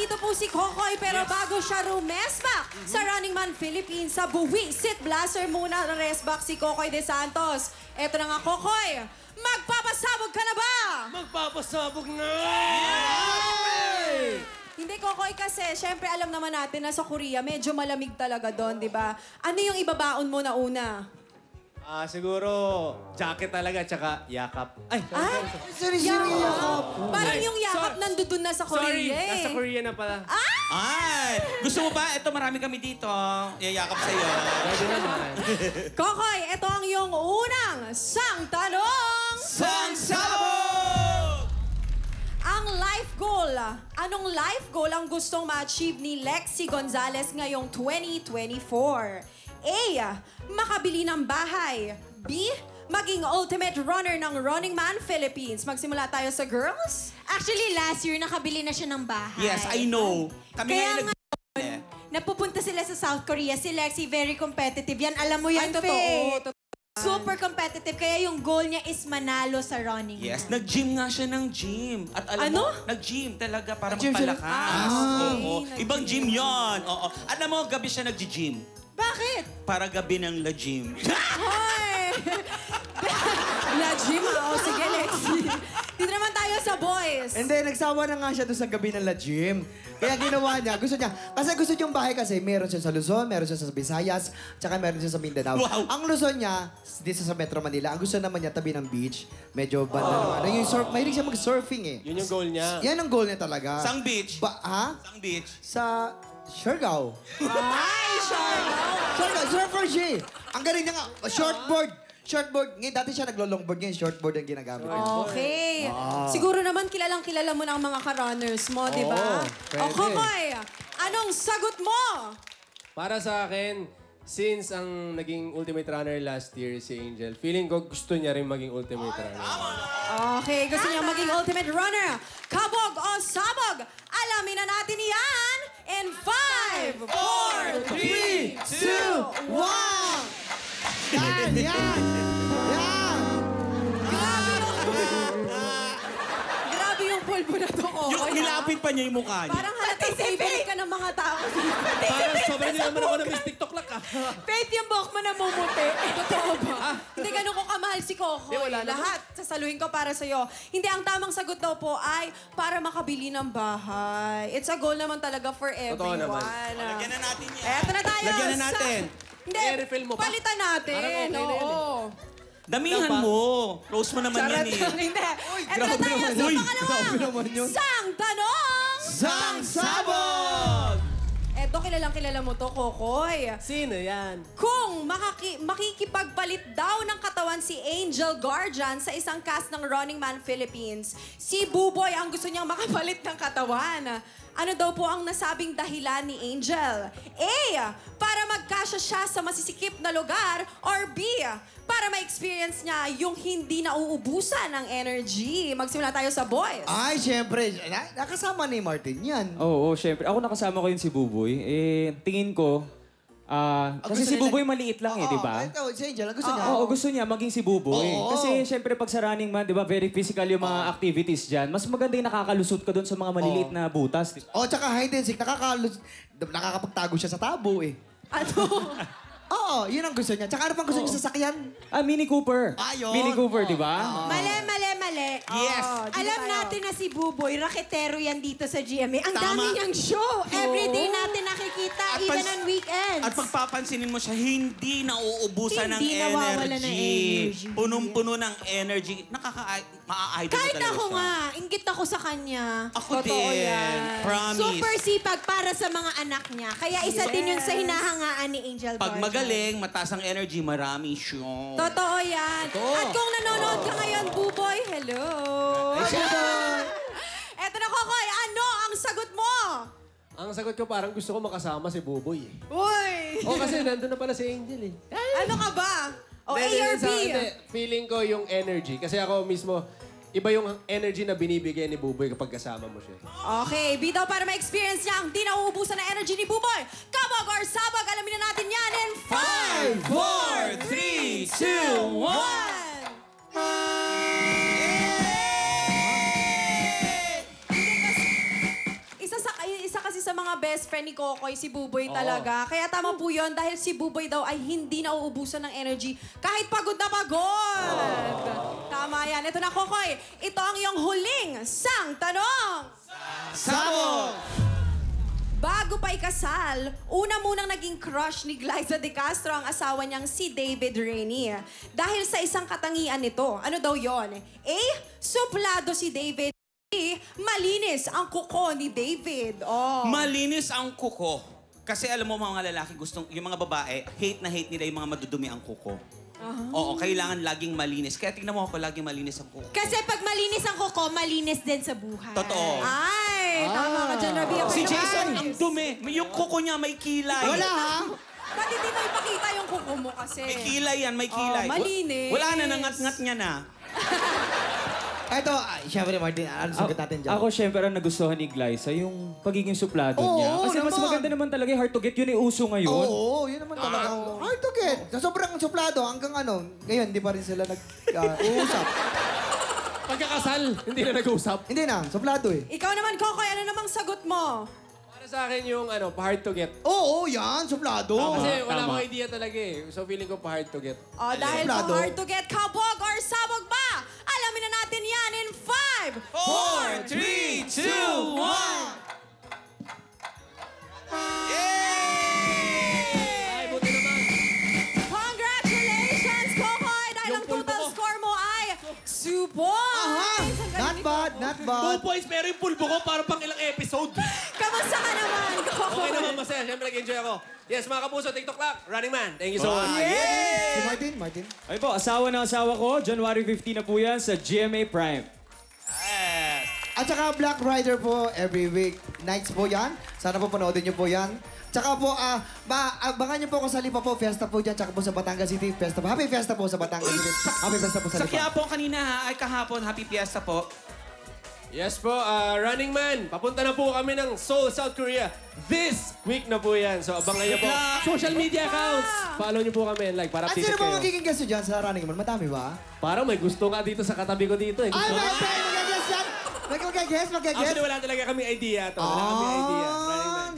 nandito po si Kokoy, pero bago siya rumesbak sa Running Man Philippines sa Buwisit Blaster muna na resbak si Kokoy De Santos. Eto na nga, Kokoy. Magpapasabog ka na ba? Magpapasabog na! Hindi, Kokoy, kasi syempre alam naman natin na sa Korea medyo malamig talaga doon, di ba? Ano yung ibabaon mo na una? Siguro, jacket talaga, tsaka yakap. Ay, Sorry, yakap. Parang yung yakap nandun na sa Korea sorry. eh. Nasa Korea na pala. Ay! Gusto mo ba? Ito, marami kami dito. Yayakap sa'yo. Pwede naman. Kokoy, ito ang iyong unang sang tanong! Sang Sabog! Ang life goal. Anong life goal ang gustong ma-achieve ni Lexie Gonzalez ngayong 2024? A. Makabili ng bahay. B. Maging ultimate runner ng Running Man Philippines. Magsimula tayo sa girls. Actually, last year, nakabili na siya ng bahay. Yes, I know. Kami Kaya ngayon napupunta sila sa South Korea. Si Lexie, very competitive. Yan, alam mo yan, Ay, totoo. Fe. Super competitive. Kaya yung goal niya is manalo sa running. Yes, nag-gym nga siya ng gym. At alam mo, nag-gym talaga para magpalakas. Oo. Ibang gym yon. Oo. Alam mo, gabi siya nag-gym. Bakit? Para gabi ng la gym. Hoy! La gym, o sige, Lexie. Dito naman tayo sa boys. And then, nagsawa na nga siya doon sa gabi ng La Gym. Kaya ginawa niya, gusto niya. Kasi gusto niyang bahay kasi meron siya sa Luzon, meron siya sa Visayas, tsaka meron siya sa Mindanao. Wow. Ang Luzon niya, dito sa Metro Manila, ang gusto naman niya tabi ng beach. Medyo banda naman. Yung surf, mahilig siya mag-surfing eh. Yun yung goal niya. Yan ang goal niya talaga. Sang beach. Ha? Sang beach. Sa Siargao. Ay, Siargao, surfer siya eh. Ang galing niya nga, shortboard. Shortboard. Ngayon, dati siya naglo-longboard. Ngayon, shortboard ang ginagamit niya. Okay. Siguro naman kilalang-kilala mo na ang mga ka-runners mo, di ba? pwede. O, Kokoy, anong sagot mo? Para sa akin, since ang naging ultimate runner last year si Angel, feeling ko gusto niya rin maging ultimate runner. Okay, gusto niya maging ultimate runner. Kabog o sabog? Alamin na natin yan in 5, 4, 3, 2, 1. Yan! Yan! Yan! Grabe yung pulbo na to, Kokoy. Yung nilapit pa niya yung mukha niya. Parang halatang favorite ka ng mga tao. Parang sobrang din naman ako na Miss TikTok lang ah. Faith, yung buhok mo namumuti. Totoo ba? Hindi ganun ko kamahal si Kokoy. Di, wala naman. Lahat sasaluhin ko para sa'yo. Hindi, ang tamang sagot daw po ay para makabili ng bahay. It's a goal naman talaga for Totoo everyone. naman. Lagyan na natin yan. Eto na tayo. Lagyan na natin. Hindi, I-refill mo pa? palitan natin. Parang okay na yun Damihan mo. Close mo naman yan eh. Hindi. Eto na tayo sa Grabe naman yun. Sang tanong! Sang Sabog! Eto, kilalang-kilala mo to, Kokoy. Sino yan? Kung makikipagpalit daw ng katawan si Angel Guardian sa isang cast ng Running Man Philippines, si Buboy ang gusto niyang makapalit ng katawan. Ano daw po ang nasabing dahilan ni Angel? A. Para magkasya siya sa masisikip na lugar. Or B. Para ma-experience niya yung hindi nauubusan ng energy. Magsimula tayo sa boys. Ay, syempre. Nakasama ni Martin yan. Oo, syempre. Ako nakasama ko yun si Buboy. Tingin ko, kasi gusto si nila- Buboy maliit lang di ba? Ito, si Angel, gusto niya. Oo, gusto niya maging si Buboy. Oo. Kasi syempre pag sa Running Man, di ba, very physical yung mga activities dyan. Mas maganda yung nakakalusot ka doon sa mga maliliit na butas. Oh, tsaka hide and seek, nakakapagtago siya sa tabo eh. Ano? Oo, yun ang gusto niya. Tsaka ano pang gusto niya sa sakyan? Mini Cooper. Yun. Mini Cooper, di ba? Mali, mali, mali. Yes. Alam natin na si Buboy, raketero yan dito sa GMA. Ang Tama. dami niyang show. Everyday natin nakikita, At even pans- on weekends. At pagpapansinin mo siya, hindi nauubusan ng Hindi nawawala ng energy. Punong-puno ng energy. Ma-idol Kahit talaga ako siya. nga, inggit ako sa kanya. Ako Totoo din. yan. Promise. Super sipag para sa mga anak niya. Kaya isa din yun sa hinahangaan ni Angel Pag Guardian. magaling, mataas ang energy, marami siya. Totoo yan. At kung nanonood ka ngayon, Buboy, hello. Eto na, Kokoy. Ano ang sagot mo? Ang sagot ko parang gusto ko makasama si Buboy eh. Uy! Kasi nandun na pala si Angel eh. Ano ka ba? O, A Hindi, or B? sa akin, hindi. Feeling ko yung energy. Kasi ako mismo, iba yung energy na binibigay ni Buboy kapag kasama mo siya. Okay, B daw para ma-experience niya ang di nauubusan na energy ni Buboy. Kabog or sabog, alamin na natin yan in 5, 4, 3, 2, 1. Isa mga best friend ni Kokoy, si Buboy talaga. Kaya tama po yun, dahil si Buboy daw ay hindi nauubusan ng energy kahit pagod na pagod. Tama yan. Ito na, Kokoy. Ito ang iyong huling sang tanong. Sabog! Bago pa ikasal, una munang naging crush ni Glyza De Castro ang asawa niyang si David Rainey. Dahil sa isang katangian nito, ano daw yon? A. Suplado si David. B. Malinis ang kuko ni David. Oh. Malinis ang kuko. Kasi alam mo mga lalaki, yung mga babae, hate na hate nila yung mga madudumi ang kuko. Oo, kailangan laging malinis. Kaya tingnan mo ako, laging malinis ang kuko. Kasi pag malinis ang kuko, malinis din sa buhay. Totoo. Ay, tama ka dyan, Rabi. Ako Si naman. Jason, ang dumi. Yung kuko niya may kilay. Wala ha? Ba't hindi mo ipakita yung kuko mo kasi? May kilay yan, may kilay. Malinis. Wala na, nangat-ngat niya na. Ito, syempre Martin, ano sagot natin dyan? Ako, syempre, ang nagustuhan ni Glyza, yung pagiging suplado Oo, niya. Kasi mas naman. maganda naman talaga yung hard to get. Yun yung uso ngayon. Oo, yun naman talaga. Hard to get. Sa sobrang suplado, hanggang ano, ngayon, di pa rin sila nag-uusap. Pagkakasal, hindi na nag-usap. Hindi na, suplado eh. Ikaw naman, Kokoy, ano namang sagot mo? Para sa akin yung hard to get. Oo, yan, suplado. Kasi wala tama. akong idea talaga eh. So feeling ko hard to get. Oh, dahil Suplado. po hard to get, kabog or sabog ba? Alamin na natin yan in 5, 4, 3, 2, 1. Ay, buti naman. Congratulations, Kokoy! Dahil ang total score mo ay subok! Aha! Isang Not galing bad, ito. not bad. 2 points, pero yung pulbo ko para pang ilang episode. Kamusta ka naman, Kokoy? Okay naman, masaya. Siyempre, nag-enjoy ako. Yes, mga kapuso, TikTok Clock, Running Man. Thank you so much. Si Martin. Ay po, asawa ng asawa ko, January 15 na po yan sa GMA Prime. At saka Black Rider po, every week. Nights po yan. Sana po panoodin niyo po yan. Tsaka po, abangan niyo po kung sa Lipa po, Fiesta po dyan. Tsaka po sa Batangas City, Fiesta po. Happy Fiesta po sa Batangas City. Happy Fiesta po sa Sa Lipa. Quiapo kanina ha, ay kahapon, happy fiesta po. Yes po, Running Man. Papunta na po kami ng Seoul, South Korea. This week na po yan. So abangan niyo po. Social media accounts. Follow niyo po kami and like para At updated sino ba kayo. magiging guest dyan sa Running Man? Madami ba? Parang may gusto nga dito sa katabi ko dito eh. Ay, Gusto may mag-guest yan! Mag-guest. Actually, wala talaga kami idea to. Wala kami idea. Running Man.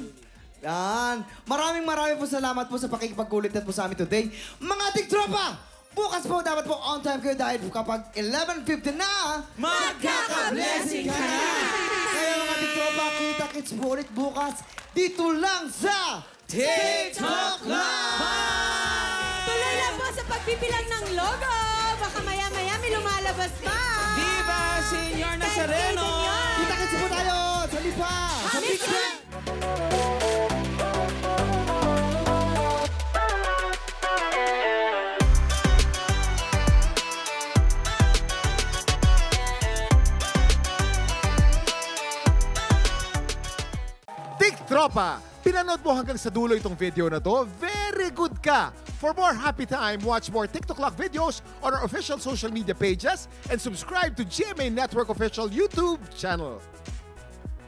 Yan. Maraming po salamat po sa pakikipagkulit po sa amin today. Mga tiktropa! Bukas po dapat po on time kayo dahil kapag 11:50 na, Magkaka-blessing ka na! Kaya mga tiktropa, kita-kits po ulit bukas dito lang sa TikTok Live! Tuloy lang po sa pagpipilang ng logo. Baka maya-maya may lumalabas pa. Viva Senyor Nazareno! Kita-kits po tayo sa Lipa! Sa Big Bang! Tropa, pinanood mo hanggang sa dulo itong video na to? Very good ka! For more happy time, watch more TikTok Clock videos on our official social media pages and subscribe to GMA Network official YouTube channel.